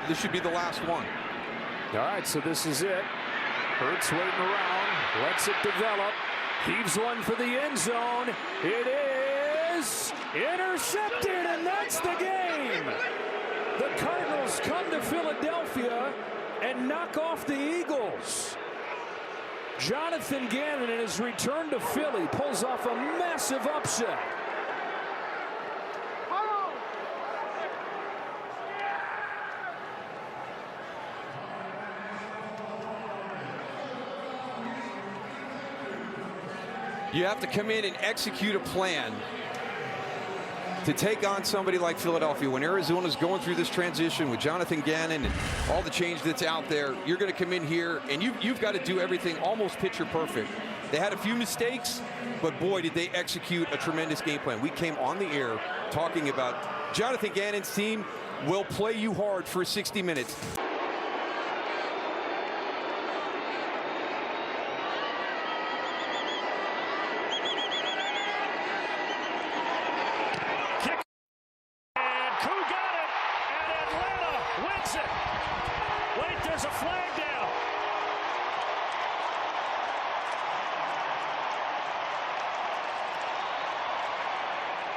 This should be the last one. All right, so this is it. Hurts waiting around, lets it develop, heaves one for the end zone. It is intercepted, and that's the game. The Cardinals come to Philadelphia and knock off the Eagles. Jonathan Gannon, in his return to Philly, pulls off a massive upset. You have to come in and execute a plan to take on somebody like Philadelphia. When Arizona's going through this transition with Jonathan Gannon and all the change that's out there, you're going to come in here and you've got to do everything almost picture perfect. They had a few mistakes, but boy, did they execute a tremendous game plan. We came on the air talking about Jonathan Gannon's team will play you hard for 60 minutes. There's a flag down.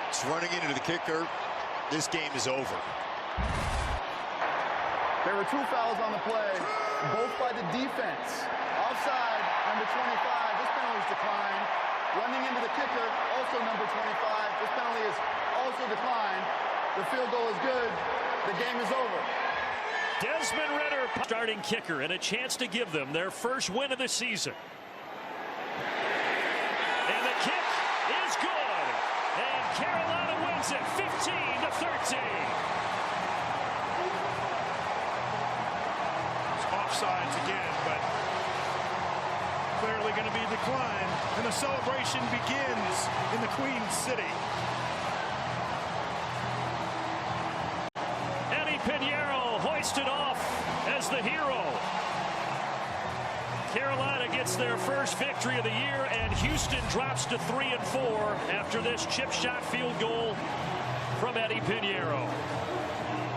It's running into the kicker. This game is over. There were 2 fouls on the play, both by the defense. Offside, number 25. This penalty is declined. Running into the kicker, also number 25. This penalty is also declined. The field goal is good. The game is over. Desmond Ridder, starting kicker, and a chance to give them their first win of the season. And the kick is good. And Carolina wins it 15-13. It's offsides again, but clearly going to be declined. And the celebration begins in the Queen City. Eddie Pinheiro hoisted off as the hero. Carolina gets their first victory of the year, and Houston drops to 3-4 after this chip shot field goal from Eddie Pinheiro.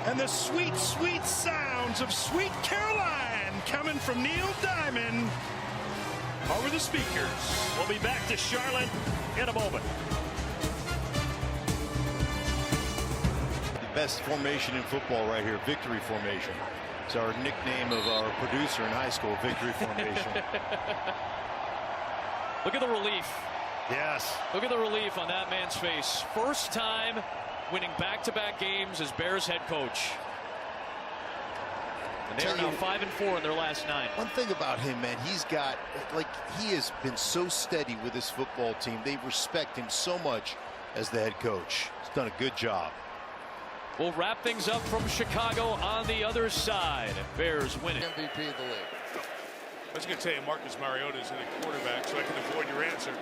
And the sweet, sweet sounds of Sweet Caroline coming from Neil Diamond over the speakers. We'll be back to Charlotte in a moment. Best formation in football right here, victory formation. It's our nickname of our producer in high school, victory formation. Look at the relief. Yes. Look at the relief on that man's face. First time winning back-to-back games as Bears head coach. And they are now 5-4 in their last 9. One thing about him, man, he's got, like, he has been so steady with his football team. They respect him so much as the head coach. He's done a good job. We'll wrap things up from Chicago on the other side. Bears winning. MVP of the league. I was going to tell you, Marcus Mariota is in a quarterback, so I can avoid your answer.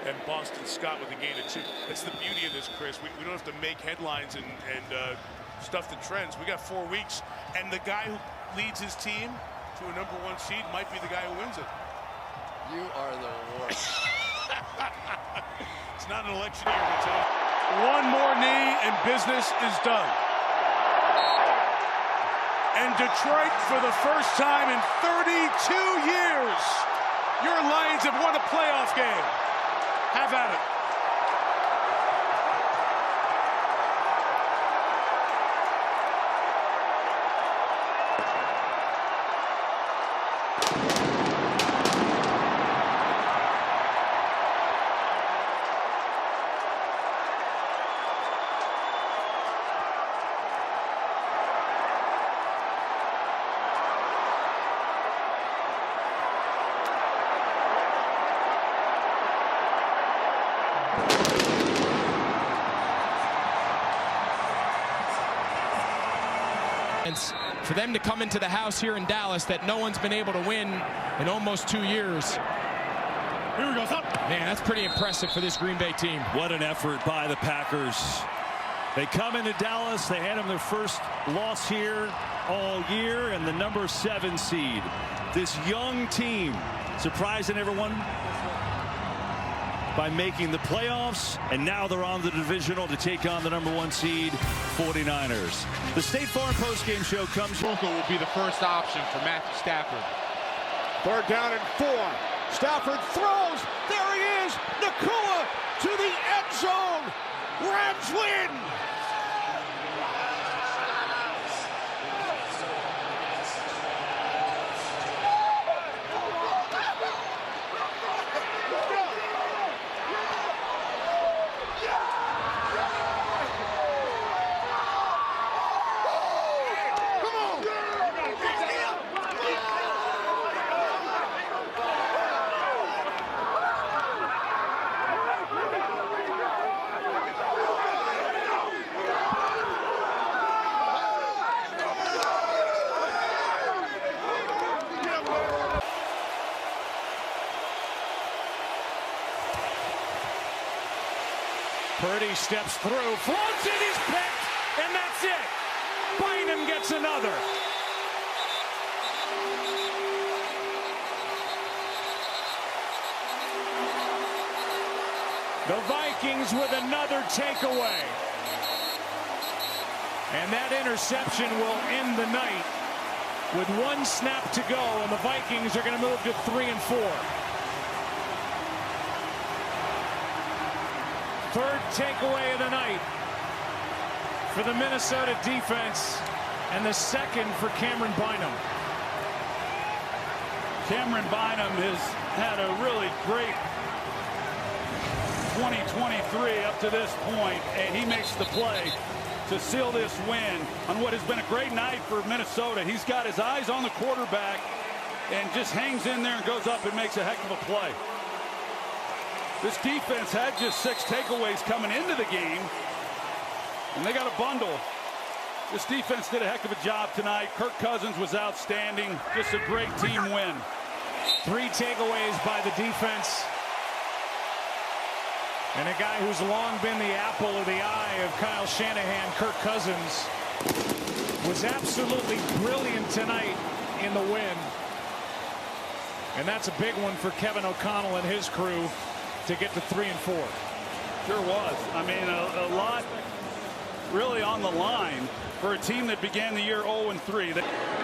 And Boston Scott with a gain of 2. That's the beauty of this, Chris. We don't have to make headlines and stuff the trends. We got 4 weeks, and the guy who leads his team to a #1 seed might be the guy who wins it. You are the worst. It's not an election year, that's all. One more knee and business is done. And Detroit, for the first time in 32 years, your Lions have won a playoff game. Have at it. For them to come into the house here in Dallas that no one's been able to win in almost 2 years. Here we go. Man, that's pretty impressive for this Green Bay team. What an effort by the Packers. They come into Dallas. They had them their first loss here all year, and the #7 seed. This young team surprising everyone. by making the playoffs, and now they're on the divisional to take on the #1 seed 49ers. The State Farm postgame show comes. Booker will be the first option for Matthew Stafford. 3rd down and 4. Stafford throws. There he is. Nakua to the end zone. Rams win. Purdy steps through, floats it, he's picked, and that's it. Bynum gets another. The Vikings with another takeaway. And that interception will end the night with 1 snap to go, and the Vikings are going to move to 3-4. 3rd takeaway of the night for the Minnesota defense, and the 2nd for Cameron Bynum. Cameron Bynum has had a really great 2023 up to this point, and he makes the play to seal this win on what has been a great night for Minnesota. He's got his eyes on the quarterback and just hangs in there and goes up and makes a heck of a play. This defense had just 6 takeaways coming into the game, and they got a bundle. This defense did a heck of a job tonight. Kirk Cousins was outstanding. Just a great team win. 3 takeaways by the defense. And a guy who's long been the apple of the eye of Kyle Shanahan, Kirk Cousins, was absolutely brilliant tonight in the win. And that's a big one for Kevin O'Connell and his crew to get to 3-4. Sure was. I mean, a lot really on the line for a team that began the year 0-3.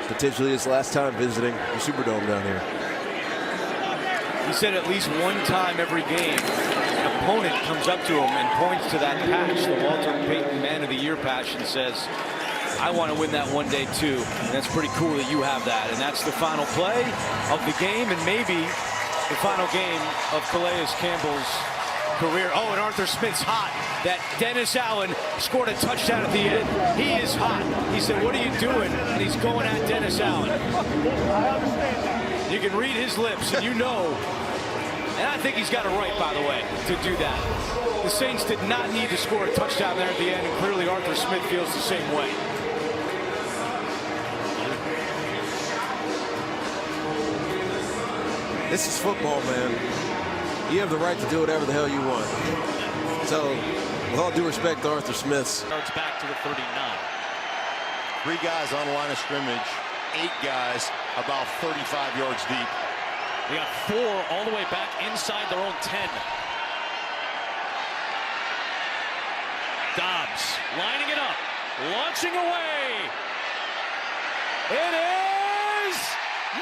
Potentially his last time visiting the Superdome down here. He said at least one time every game, an opponent comes up to him and points to that patch, the Walter Payton Man of the Year patch, and says, I want to win that one day too. And that's pretty cool that you have that. And that's the final play of the game, and maybe the final game of Calais Campbell's career. Oh, and Arthur Smith's hot. That Dennis Allen scored a touchdown at the end. He is hot. He said, what are you doing? And he's going at Dennis Allen. I understand that. You can read his lips, and you know. And I think he's got a right, by the way, to do that. The Saints did not need to score a touchdown there at the end, and clearly Arthur Smith feels the same way. This is football, man. You have the right to do whatever the hell you want. So, with all due respect to Arthur Smith. Starts back to the 39. 3 guys on the line of scrimmage, 8 guys about 35 yards deep. They got 4 all the way back inside their own 10. Dobbs lining it up, launching away. It is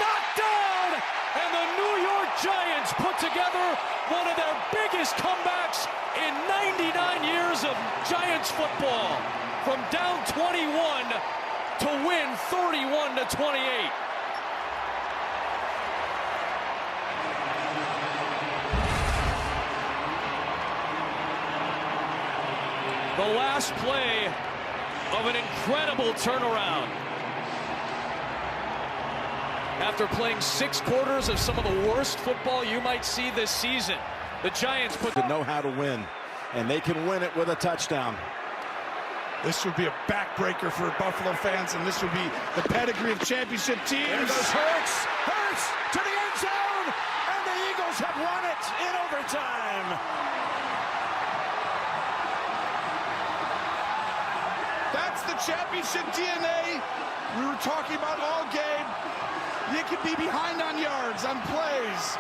knocked down, and the New York Giants put together one of their biggest comebacks in 99 years of Giants football, from down 21 to win 31-28. The last play of an incredible turnaround. After playing 6 quarters of some of the worst football you might see this season, the Giants put to know how to win, and they can win it with a touchdown. This would be a backbreaker for Buffalo fans, and this would be the pedigree of championship teams. There goes Hurts to the end zone, and the Eagles have won it in overtime. That's the championship DNA we were talking about all game. You can be behind on yards, on plays,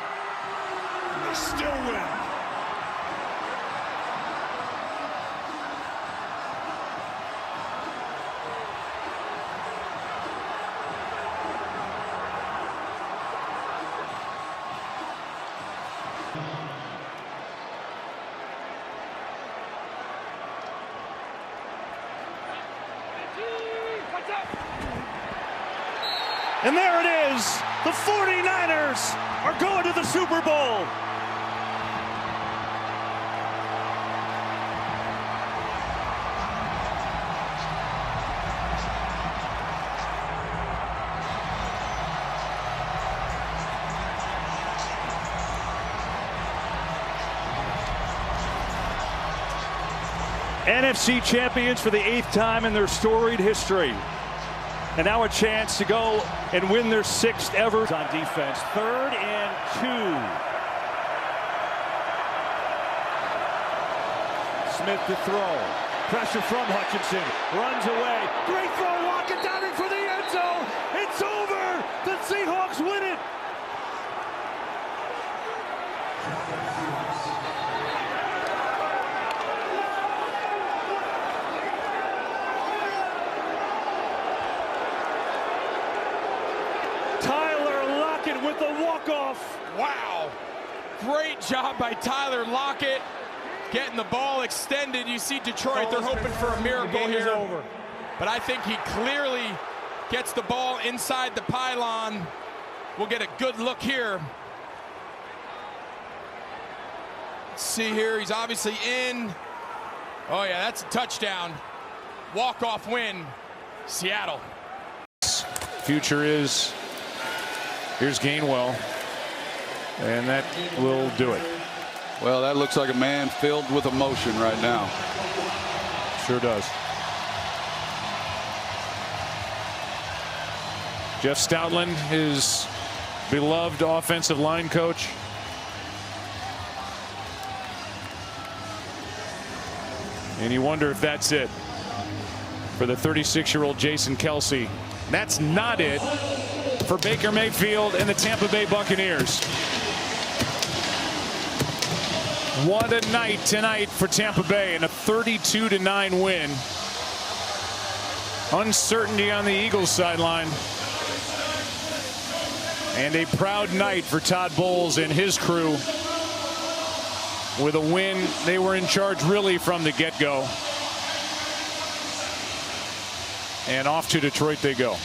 and they still win. And there it is. The 49ers are going to the Super Bowl. NFC champions for the 8th time in their storied history. And now a chance to go and win their 6th ever on defense. 3rd and 2. Smith to throw. Pressure from Hutchinson. Runs away. Great throw. Lockett down in for the end zone. It's over. The Seahawks win it. Tyler Lockett with the walk-off. Wow. Great job by Tyler Lockett. Getting the ball extended. You see Detroit, they're hoping for a miracle here. Over. But I think he clearly gets the ball inside the pylon. We'll get a good look here. Let's see here, he's obviously in. Oh yeah, that's a touchdown. Walk-off win, Seattle. Future is, here's Gainwell, and that will do it. Well, that looks like a man filled with emotion right now. Sure does. Jeff Stoutland, his beloved offensive line coach. And you wonder if that's it for the 36-year-old Jason Kelce. That's not it for Baker Mayfield and the Tampa Bay Buccaneers. What a night tonight for Tampa Bay and a 32-9 win. Uncertainty on the Eagles sideline. And a proud night for Todd Bowles and his crew. With a win, they were in charge really from the get-go. And off to Detroit they go.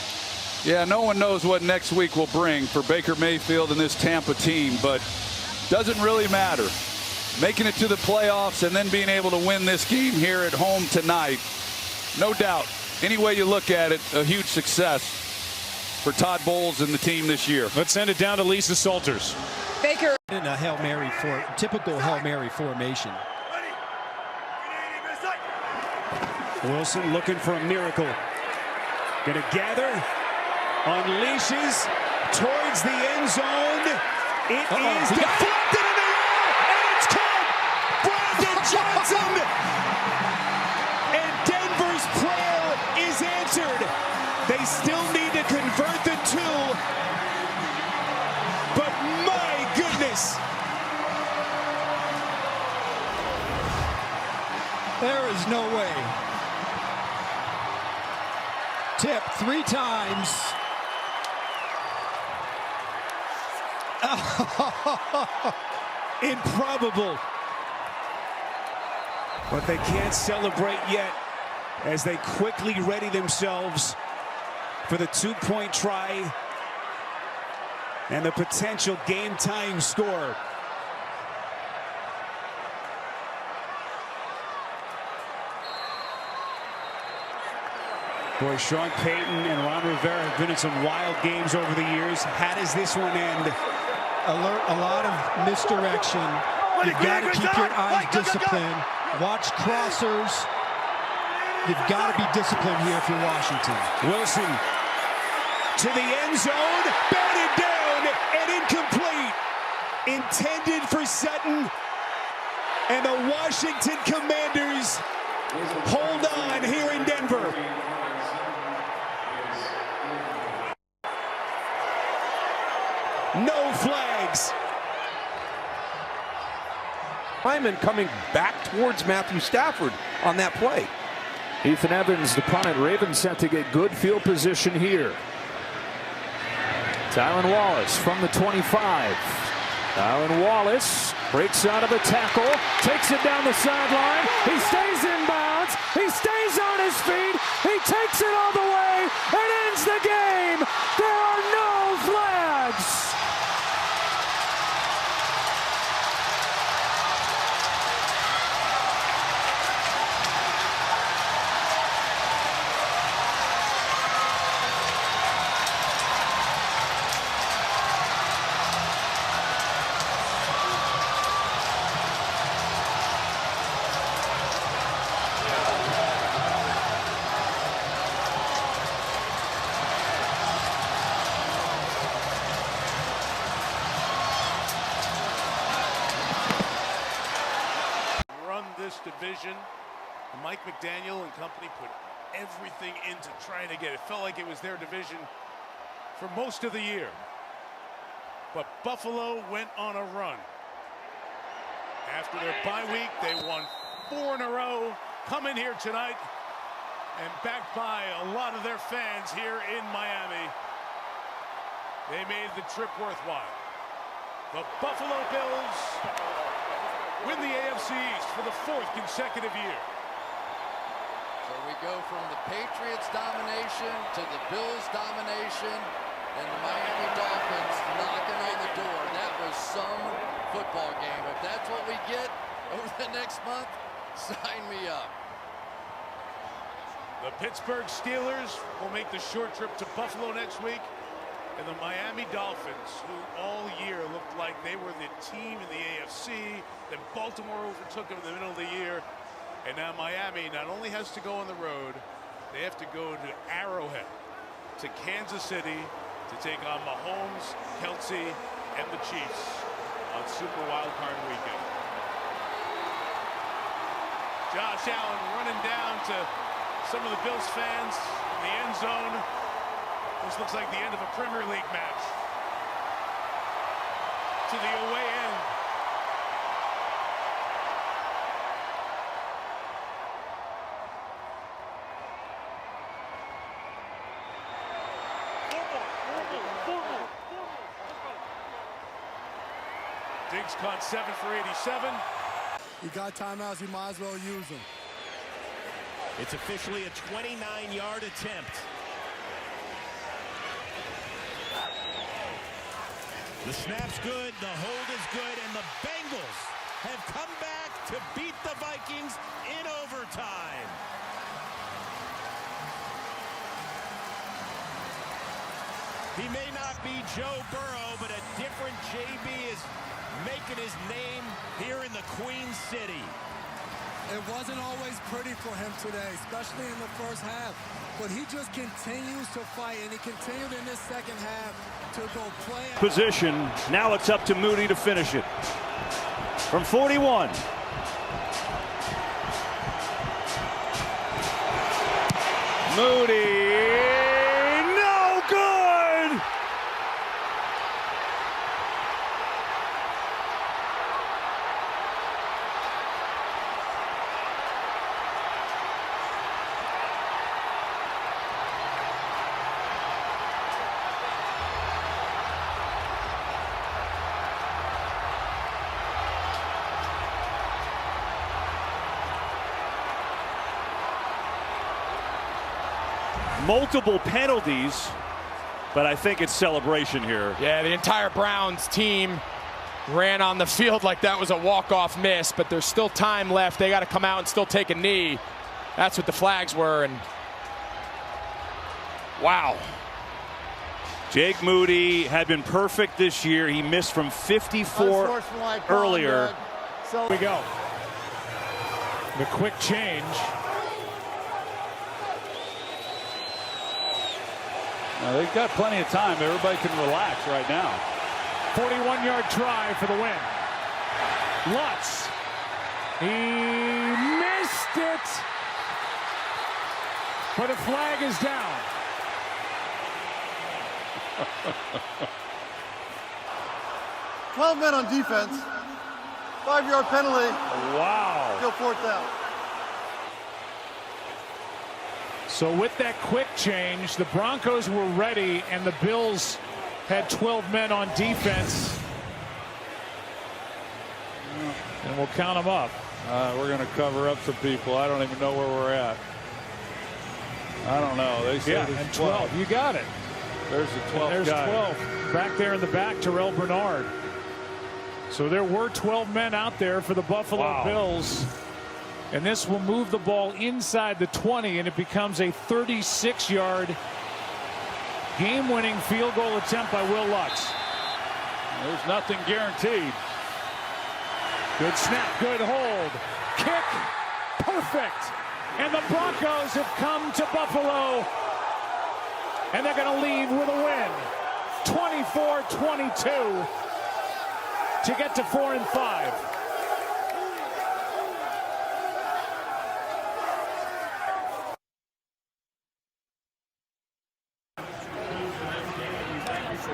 Yeah, no one knows what next week will bring for Baker Mayfield and this Tampa team, but doesn't really matter. Making it to the playoffs and then being able to win this game here at home tonight, no doubt, any way you look at it, a huge success for Todd Bowles and the team this year. Let's send it down to Lisa Salters. Baker in a typical Hail Mary formation. Wilson looking for a miracle. Gonna gather, unleashes towards the end zone. It is deflected in the air, and it's caught. Brandon Johnson, and Denver's prayer is answered. They still need to convert the 2, but my goodness. There is no way. Tip 3 times. Improbable. But they can't celebrate yet as they quickly ready themselves for the 2-point try and the potential game-tying score. Boy, Sean Payton and Ron Rivera have been in some wild games over the years. How does this one end? A lot of misdirection. You've got to keep your eyes disciplined. Watch crossers. You've got to be disciplined here if you're Washington. Wilson to the end zone, batted down and incomplete. Intended for Sutton, and the Washington Commanders hold on here in Denver. No flags. Hyman coming back towards Matthew Stafford on that play. Ethan Evans, the punt. Ravens set to get good field position here. Tylan Wallace from the 25. Tylan Wallace breaks out of a tackle, takes it down the sideline. He stays in bounds. He stays on his feet. He takes it all the way and ends the game. There are division. And Mike McDaniel and company put everything into trying to get it. It felt like it was their division for most of the year. But Buffalo went on a run. After their bye week, they won 4 in a row, come in here tonight, and backed by a lot of their fans here in Miami. They made the trip worthwhile. The Buffalo Bills win the AFC East for the 4th consecutive year. So we go from the Patriots domination to the Bills domination and the Miami Dolphins knocking on the door. That was some football game. If that's what we get over the next month, sign me up. The Pittsburgh Steelers will make the short trip to Buffalo next week. And the Miami Dolphins, who all year looked like they were the team in the AFC, then Baltimore overtook them in the middle of the year. And now Miami not only has to go on the road, they have to go to Arrowhead, to Kansas City, to take on Mahomes, Kelsey, and the Chiefs on Super Wildcard Weekend. Josh Allen running down to some of the Bills fans in the end zone. This looks like the end of a Premier League match. To the away end. Diggs caught 7 for 87. You got timeouts, you might as well use them. It's officially a 29-yard attempt. The snap's good, the hold is good, and the Bengals have come back to beat the Vikings in overtime. He may not be Joe Burrow, but a different JB is making his name here in the Queen City. It wasn't always pretty for him today, especially in the first half. But he just continues to fight, and he continued in this second half to go play. Position. Now it's up to Moody to finish it. From 41. Moody. No good! Multiple penalties, but I think it's celebration here. Yeah, the entire Browns team ran on the field like that was a walk-off miss, but there's still time left. They got to come out and still take a knee. That's what the flags were, and wow. Jake Moody had been perfect this year. He missed from 54 earlier. So here we go. The quick change. Now, they've got plenty of time. Everybody can relax right now. 41-yard try for the win. Lutz. He missed it. But a flag is down. "12 men on defense. 5-yard penalty. Wow. Still 4th down." So with that quick change, the Broncos were ready, and the Bills had 12 men on defense. And we'll count them up. We're going to cover up some people. I don't even know where we're at. I don't know. They said and 12. You got it. There's the 12th There's guy. 12. Back there in the back, Terrell Bernard. So there were 12 men out there for the Buffalo Bills. And this will move the ball inside the 20, and it becomes a 36-yard game-winning field goal attempt by Will Lutz. There's nothing guaranteed. Good snap, good hold. Kick, perfect. And the Broncos have come to Buffalo, and they're going to leave with a win. 24-22 to get to 4-5.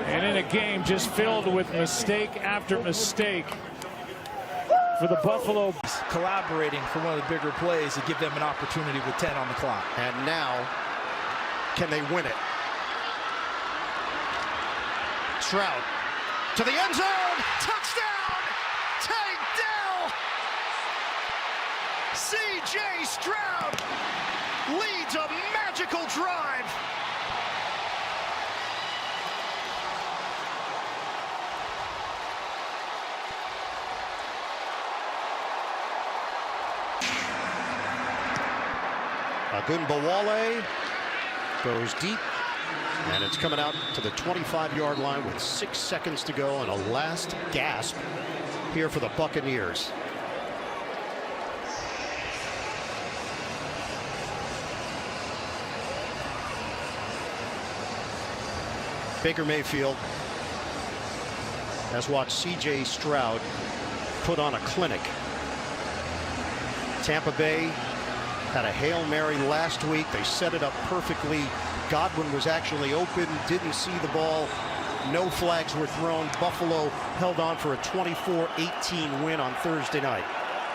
And in a game just filled with mistake after mistake for the Buffalo. Collaborating for one of the bigger plays to give them an opportunity with 10 on the clock. And now, can they win it? Stroud to the end zone. Touchdown! Tank Dell! C.J. Stroud leads a magical drive. Agunbowale goes deep, and it's coming out to the 25-yard line with 6 seconds to go and a last gasp here for the Buccaneers. Baker Mayfield has watched C.J. Stroud put on a clinic. Tampa Bay had a Hail Mary last week. They set it up perfectly. Godwin was actually open, didn't see the ball. No flags were thrown. Buffalo held on for a 24-18 win on Thursday night.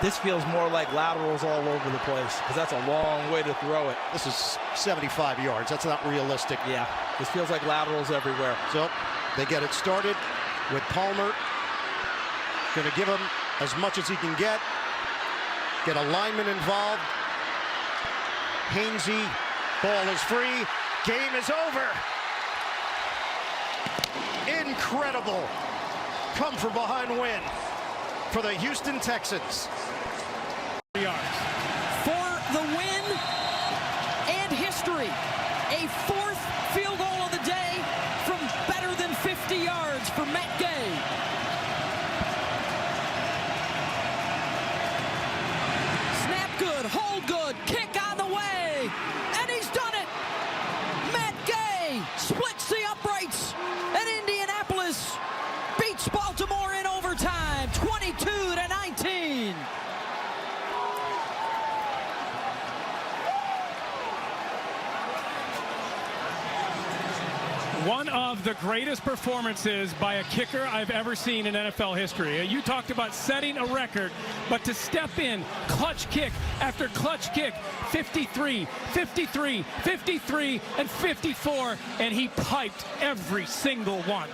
This feels more like laterals all over the place because that's a long way to throw it. This is 75 yards. That's not realistic. Yeah, this feels like laterals everywhere. So they get it started with Palmer. Going to give him as much as he can get. Get a lineman involved. Hainsey, ball is free. Game is over. Incredible come from behind win for the Houston Texans. For the win and history. A fourth field goal of the day from better than 50 yards for Matt Gay. Snap good, hold good, kick on the way, and he's done it. Matt Gay splits the uprights, and Indianapolis beats Baltimore in overtime, 22-19. One of the greatest performances by a kicker I've ever seen in NFL history. You talked about setting a record, but to step in, clutch kick after clutch kick, 53, 53, 53, and 54, and he piped every single one.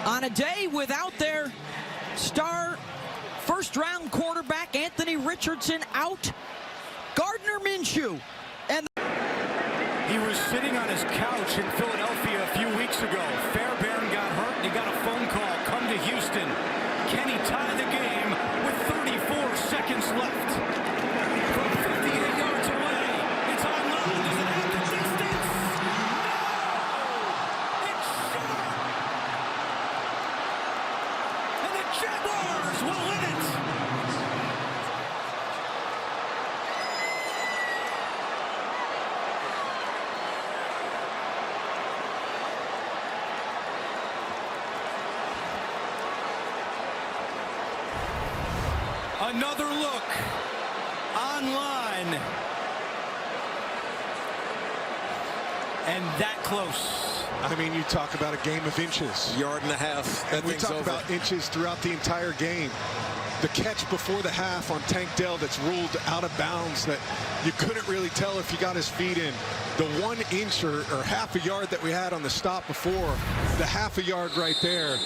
On a day without their star first-round quarterback Anthony Richardson out, Gardner Minshew and he was sitting on his couch in Philadelphia a few weeks ago. Fairbairn got hurt and he got a phone call. Come to Houston. Can he tie the game with 34 seconds left? From 58 yards away. It's online. Does it have the distance? No! It's short! And the Jaguars will win it! Another look online. And that close. I mean, you talk about a game of inches. Yard and a half. And we talk about inches throughout the entire game. The catch before the half on Tank Dell that's ruled out of bounds that you couldn't really tell if he got his feet in. The 1 inch or half a yard that we had on the stop before, the half a yard right there.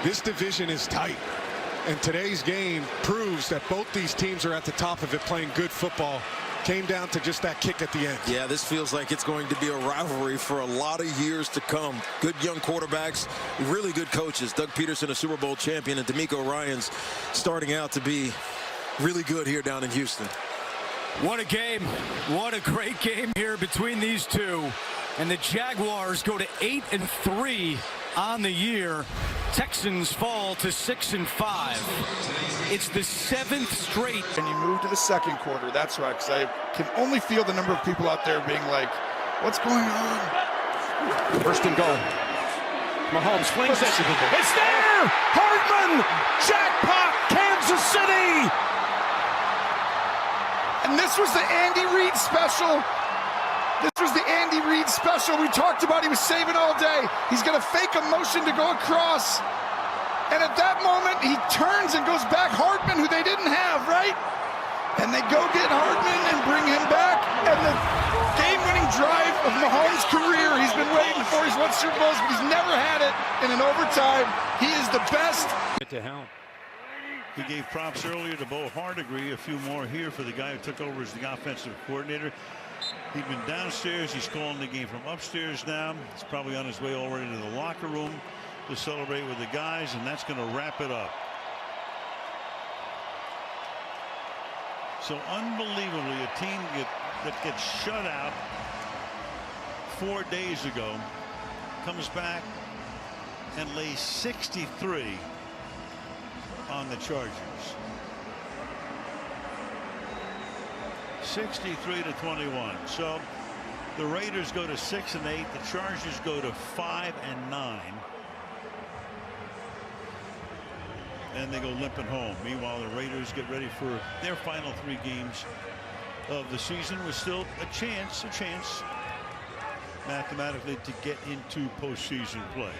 This division is tight. And today's game proves that both these teams are at the top of it playing good football. Came down to just that kick at the end. Yeah, this feels like it's going to be a rivalry for a lot of years to come. Good young quarterbacks, really good coaches. Doug Peterson, a Super Bowl champion, and D'Amico Ryans starting out to be really good here down in Houston. What a game. What a great game here between these two. And the Jaguars go to 8-3 on the year. Texans fall to 6-5. It's the 7th straight. And you move to the second quarter. That's right, because I can only feel the number of people out there being like, what's going on? First and goal. Mahomes flings it. It's there! Hardman! Jackpot! Kansas City! And this was the Andy Reid special. This was the Andy Andy Reid special. We talked about he was saving all day. He's going to fake a motion to go across. And at that moment, he turns and goes back Hardman, who they didn't have, right? And they go get Hardman and bring him back. And the game-winning drive of Mahomes' career, he's been waiting for. He's won Super Bowls, but he's never had it in an overtime. He is the best. To help. He gave props earlier to Bo Hardegree. A few more here for the guy who took over as the offensive coordinator. He'd been downstairs. He's calling the game from upstairs now. He's probably on his way already to the locker room to celebrate with the guys, and that's going to wrap it up. So unbelievably, a team that gets shut out 4 days ago comes back and lays 63 on the Chargers. 63-21. So the Raiders go to 6-8. The Chargers go to 5-9. And they go limping home. Meanwhile, the Raiders get ready for their final 3 games of the season with still a chance mathematically to get into postseason play.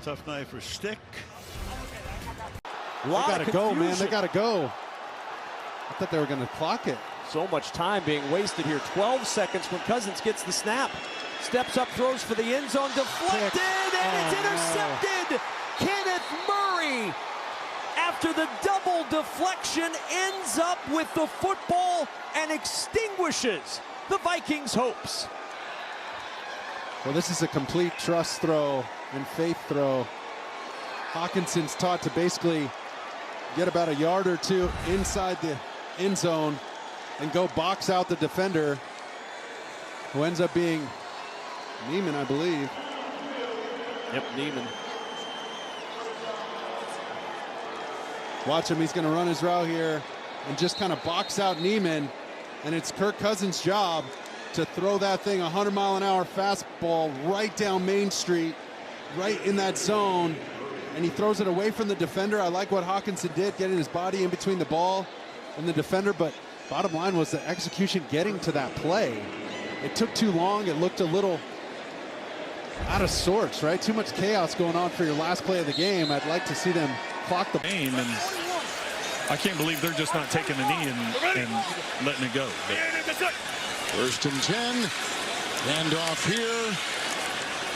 Tough night for Stick. They gotta go, man. They gotta go. I thought they were gonna clock it. So much time being wasted here. 12 seconds when Cousins gets the snap. Steps up, throws for the end zone, deflected, and it's intercepted. Kenneth Murray, after the double deflection, ends up with the football and extinguishes the Vikings' hopes. Well, this is a complete trust throw and faith throw. Hawkinson's taught to basically get about a yard or two inside the end zone and go box out the defender, who ends up being Neiman, I believe. Yep, Neiman. Watch him. He's going to run his route here and just kind of box out Neiman. And it's Kirk Cousins' job to throw that thing 100-mile-an-hour fastball right down Main Street, right in that zone. And he throws it away from the defender. I like what Hawkinson did, getting his body in between the ball and the defender. But bottom line was the execution getting to that play. It took too long. It looked a little out of sorts, right? Too much chaos going on for your last play of the game. I'd like to see them clock the game, and I can't believe they're just not taking the knee and letting it go. But. 1st and 10. Hand off here.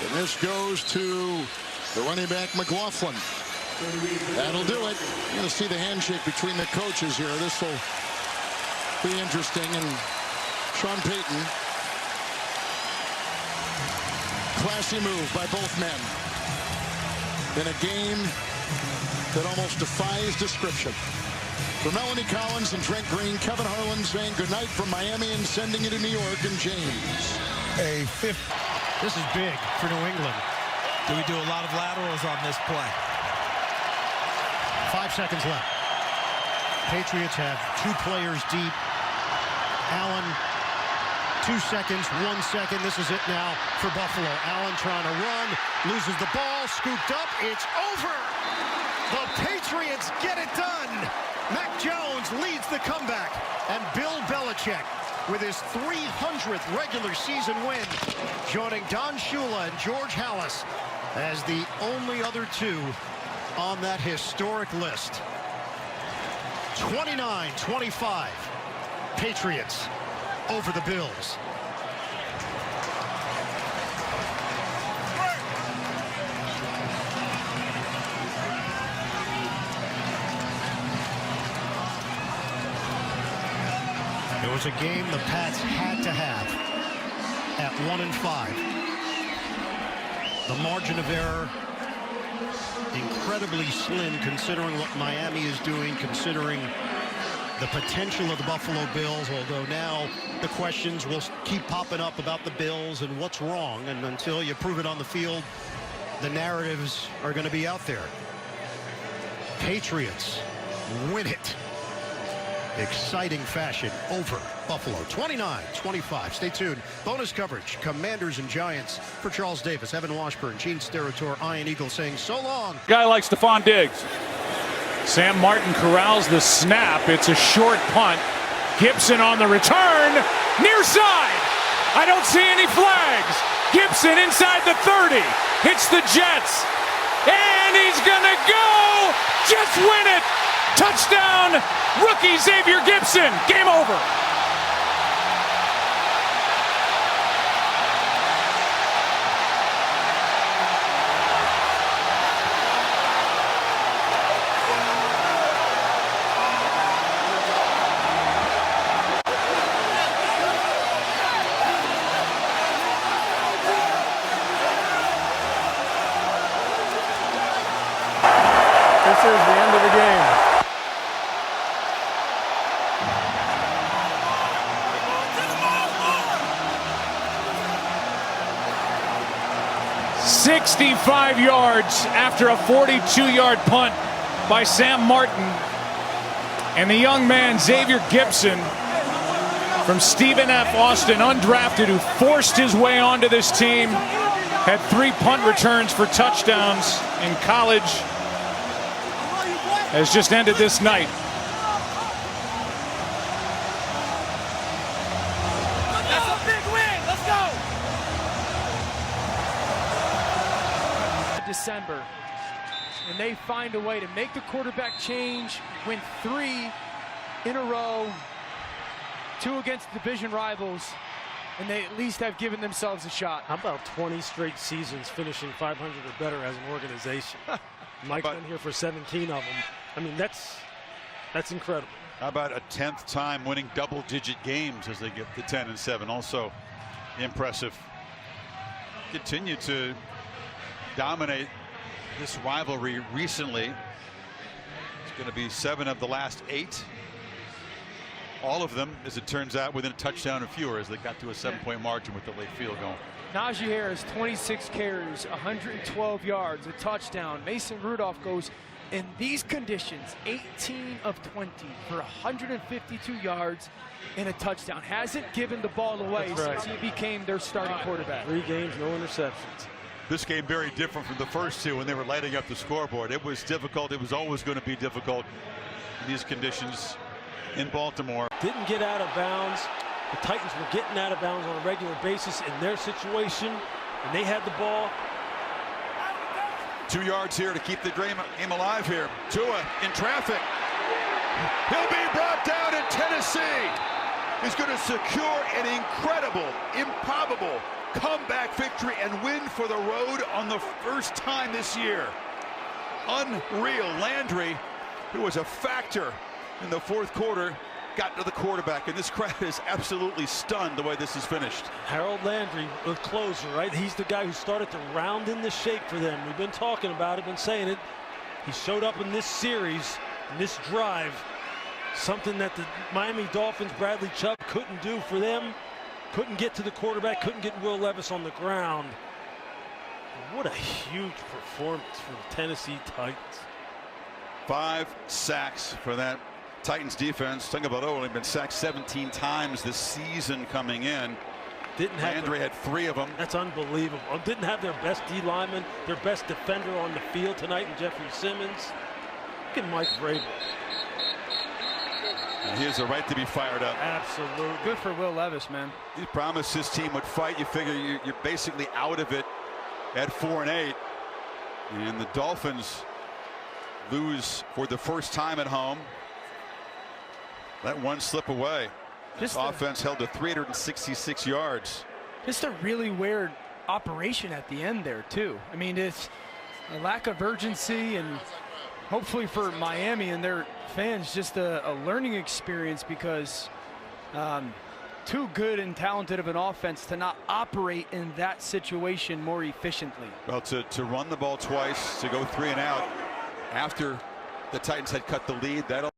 And this goes to the running back, McLaughlin. That'll do it. You're going to see the handshake between the coaches here. This will be interesting. And Sean Payton. Classy move by both men. In a game that almost defies description. For Melanie Collins and Trent Green, Kevin Harlan saying goodnight from Miami and sending you to New York, and James. This is big for New England. Do we do a lot of laterals on this play? 5 seconds left. Patriots have 2 players deep. Allen, 2 seconds, 1 second. This is it now for Buffalo. Allen trying to run, loses the ball, scooped up. It's over. The Patriots get it done. Mac Jones leads the comeback, and Bill Belichick with his 300th regular season win, joining Don Shula and George Halas as the only other 2 on that historic list. 29-25, Patriots over the Bills. It was a game the Pats had to have at 1-5. The margin of error incredibly slim considering what Miami is doing, considering the potential of the Buffalo Bills, although now the questions will keep popping up about the Bills and what's wrong, and until you prove it on the field, the narratives are going to be out there. Patriots win it. Exciting fashion over Buffalo. 29-25. Stay tuned. Bonus coverage. Commanders and Giants. For Charles Davis, Evan Washburn, Gene Steratore, Ian Eagle saying so long. Guy like Stephon Diggs. Sam Martin corrals the snap. It's a short punt. Gibson on the return. Near side. I don't see any flags. Gibson inside the 30. Hits the Jets. And he's going to go. Jets win it. Touchdown. Rookie Xavier Gibson. Game over. This is the end of the game. "65 yards after a 42-yard punt by Sam Martin. And the young man, Xavier Gibson, from Stephen F. Austin, undrafted, who forced his way onto this team, had 3 punt returns for touchdowns in college, has just ended this night. That's a big win. Let's go. December, and they find a way to make the quarterback change, win 3 in a row, 2 against division rivals, and they at least have given themselves a shot. How about 20 straight seasons finishing 500 or better as an organization? Mike's been here for 17 of them. I mean, that's incredible. How about a 10th time winning double-digit games as they get to 10-7? Also impressive. Continue to dominate this rivalry recently. It's going to be 7 of the last 8. All of them, as it turns out, within a touchdown or fewer as they got to a 7-point margin with the late field goal. Najee Harris, 26 carries, 112 yards, a touchdown. Mason Rudolph goes in these conditions, 18 of 20 for 152 yards and a touchdown. Hasn't given the ball away since he became their starting quarterback. 3 games, no interceptions. This game very different from the first 2 when they were lighting up the scoreboard. It was difficult. It was always going to be difficult in these conditions in Baltimore. Didn't get out of bounds. The Titans were getting out of bounds on a regular basis in their situation, and they had the ball. 2 yards here to keep the game alive here. Tua in traffic. He'll be brought down in Tennessee. He's going to secure an incredible, improbable comeback victory and win for the road on the first time this year. Unreal. Landry, who was a factor in the 4th quarter, got to the quarterback, and this crowd is absolutely stunned the way this is finished. Harold Landry, the closer, right? He's the guy who started to round in the shape for them. We've been talking about it, been saying it. He showed up in this series, in this drive, something that the Miami Dolphins, Bradley Chubb, couldn't do for them. Couldn't get to the quarterback, couldn't get Will Levis on the ground. What a huge performance for the Tennessee Titans. 5 sacks for that Titans defense. Tagovailoa only been sacked 17 times this season coming in. Landry had 3 of them. That's unbelievable. Didn't have their best D lineman, their best defender on the field tonight in Jeffrey Simmons. Look at Mike Vrabel. And he has a right to be fired up. Absolutely. Good for Will Levis, man. He promised his team would fight. You figure you're basically out of it at 4-8. And the Dolphins lose for the first time at home. Let one slip away. This offense held to 366 yards. Just a really weird operation at the end there, too. I mean, it's a lack of urgency, and hopefully for Miami and their fans, just a learning experience, because too good and talented of an offense to not operate in that situation more efficiently. Well, to run the ball twice, to go 3 and out after the Titans had cut the lead, that'll